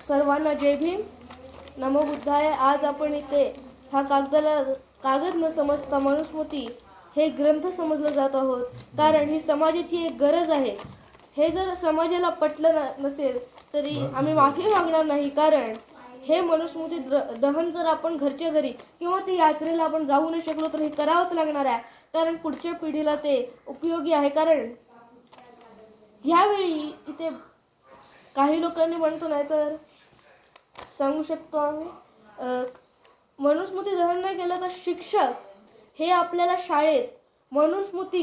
सर्वांना जय भीम, नमो बुद्धाय. आज आपण इथे हा कागद न समजता मनुस्मृती हे ग्रंथ समजलं जात आहोत, कारण ही समाजाची एक गरज आहे. हे जर समाजाला पटलं नसेल तरी आम्ही माफी मागणार नाही, कारण हे मनुस्मृती दहन जर आपण घरच्या घरी किंवा ती यात्रेला आपण जाऊ नाही शकलो तर हे करावंच लागणार आहे, कारण पुढच्या पिढीला ते उपयोगी आहे. कारण ह्यावेळी इथे काही लोकांनी म्हणतो नाही तर सांगू शकतो आम्ही, मनुस्मृती दहन नाही केलं तर शिक्षक हे आपल्याला शाळेत मनुस्मृती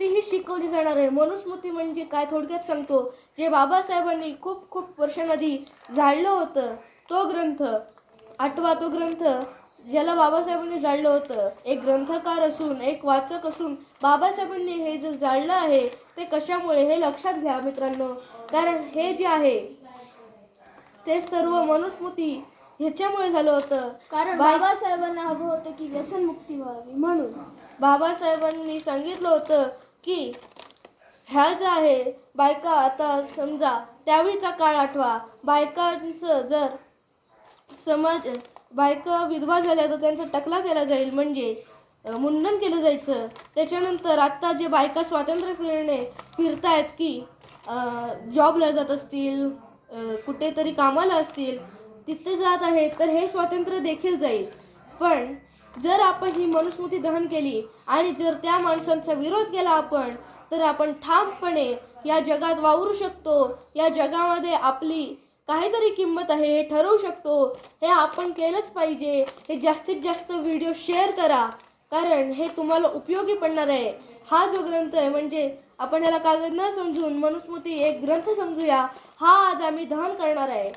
ही शिकवली जाणार आहे. मनुस्मृती म्हणजे काय थोडक्यात सांगतो, जे बाबासाहेबांनी खूप खूप वर्षांआधी जाळलं होतं तो ग्रंथ, आठवा तो ग्रंथ ज्याला बाबासाहेबांनी जाळलं होतं. एक ग्रंथकार असून एक वाचक असून बाबासाहेबांनी हे जे जाळलं आहे ते कशामुळे हे लक्षात घ्या मित्रांनो, कारण हे जे आहे ते सर्व मनुस्मृती ह्याच्यामुळे झालं होतं. कारण बाबासाहेबांना हवं होतं की व्यसनमुक्ती व्हावी, म्हणून बाबासाहेबांनी सांगितलं होतं की ह्या ज्या आहे बायका, आता समजा त्यावेळीचा काळ आठवा, बायकांचं जर बायका विधवा झाल्या तर त्यांचा टकला केला जाईल, म्हणजे मुंडन केलं जायचं. त्याच्यानंतर आत्ता जे बायका स्वातंत्र्य फिरतायत की जॉबला जात असतील, कुठेतरी कामाला असतील, तिथे जात आहेत, तर हे स्वातंत्र्य देखील जाईल. पण जर आपण ही मनुस्मृती दहन केली आणि जर त्या माणसांचा विरोध केला आपण, तर आपण ठामपणे या जगात वावरू शकतो. या जगामध्ये आपली काहीतरी किंमत आहे हे ठरवू शकतो. हे आपण केलंच पाहिजे. हे जास्तीत जास्त व्हिडिओ शेअर करा, कारण हे तुम्हाला उपयोगी पडणार आहे. हा जो ग्रंथ आहे, म्हणजे आपण ह्याला कागद न समजून मनुस्मृती एक ग्रंथ समजूया. हा आज आम्ही दहन करणार आहे,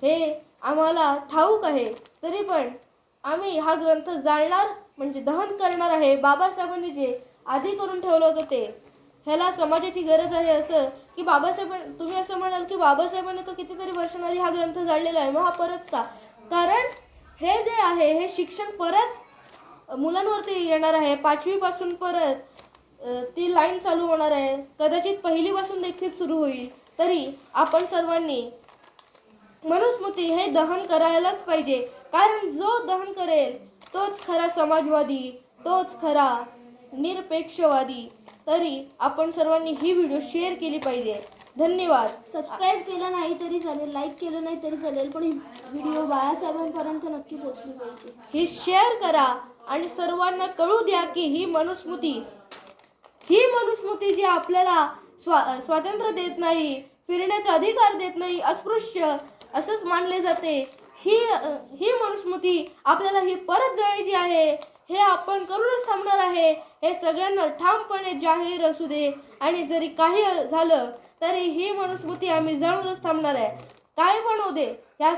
हे आम्हाला ठाऊक आहे, तरी पण आम्ही हा ग्रंथ जाळणार म्हणजे दहन करणार आहे. बाबासाहेबांनी जे आधी करून ठेवलं होतं ते, ह्याला समाजाची गरज आहे. असं की तुम्ही असं म्हणाल की बाबासाहेबांनी तर कितीतरी वर्षांआधी हा ग्रंथ जाळलेला आहे, मग हा परत का? कारण हे जे आहे हे शिक्षण परत मुलांवरती येणार आहे. 5वी पासून परत ती लाईन चालू होणार आहे, कदाचित 1ली पासून देखील सुरू होईल. तरी आपण सर्वांनी मनुस्मृती हे दहन करायलाच पाहिजे, कारण जो दहन करेल तोच खरा समाजवादी, तोच खरा निरपेक्षवादी. तरी आपण सर्वांनी ही व्हिडिओ शेअर केली पाहिजे. धन्यवाद. सबस्क्राईब केलं नाही तरी चालेल, लाईक केलं नाही तरी चालेल, पण ही व्हिडिओ बाळासाहेबांपर्यंत नक्की पोहोचली पाहिजे. ही शेअर करा आणि सर्वांना कळू द्या की ही मनुस्मृती जी आपल्याला स्वातंत्र्य देत नाही, फिरण्याचा अधिकार देत नाही, अस्पृश्य असंच मानले जाते, ही मनुस्मृती आपल्याला ही परत जळायची आहे. हे आपण करूनच थांबणार आहे. हे सगळ्यांना ठामपणे जाहीर असू दे, आणि जरी काही झालं तरी ही मनुस्मृती आम्ही जाळूनच थांबणार आहे. काय पण होऊ दे, ह्या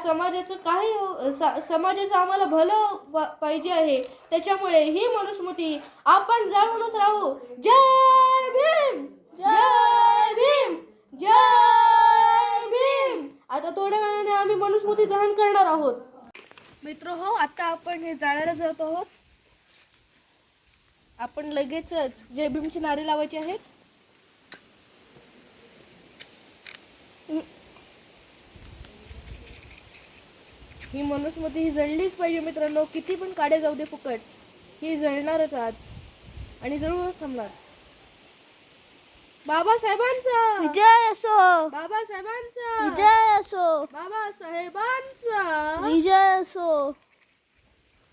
समाजाचं आम्हाला भलं पाहिजे आहे, त्याच्यामुळे ही मनुस्मृती आपण जाळूनच राहू. जय भीम, जय भीम, जय भीम. आता थोड्या वेळाने आम्ही मनुस्मृती दहन करणार आहोत. मित्र हो, आता आपण हे जाळायला जात आहोत. आपण लगेचच जय भीमचे नारे लावायचे आहेत. ही मनुस्मृती ही जळलीच पाहिजे मित्रांनो, किती पण काड्या जाऊ दे फुकट, ही जळणारच आज आणि जळूनच थांबणार. बाबासाहेबांचा विजय असो, बाबासाहेबांचा विजय असो, बाबासाहेबांचा विजय असो.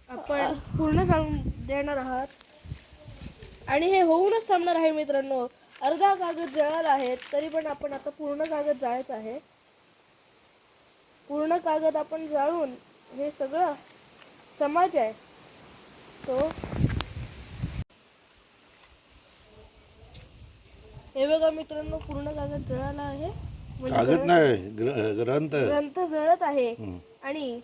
आपण पूर्ण जाळून देणार आहात आणि हे होऊनच थांबणार आहे मित्रांनो. अर्धा कागद जळाला आहे, तरी पण आपण आता पूर्ण कागद जाळायचा आहे. पूर्ण कागद आपण जाळून हे सगळं समाज आहे तो, हे बघा मित्रांनो, पूर्ण कागद जळाला आहे. कागद नाही, ग्रंथ जळत आहे. आणि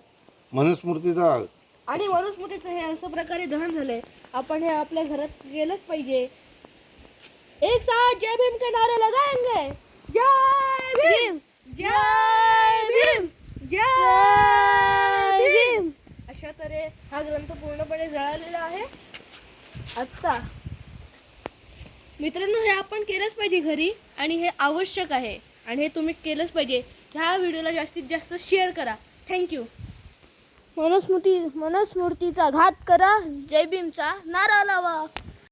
मनुस्मृतीचं हे असं प्रकारे दहन झालंय. आपण हे आपल्या घरात गेलंच पाहिजे. एक साथ जय भीम के नारे लगाएंगे. जय भीम, जय भीम, जय भीम. अशा तऱ्हे हा ग्रंथ पूर्णपणे जळालेला आहे. आता मित्रांनो, हे आपण केलंच पाहिजे घरी, आणि हे आवश्यक आहे, आणि हे तुम्ही केलंच पाहिजे. ह्या व्हिडिओला जास्तीत जास्त शेअर करा. थँक्यू. मनुस्मृतीचा घात करा, जय भीमचा नारा लावा.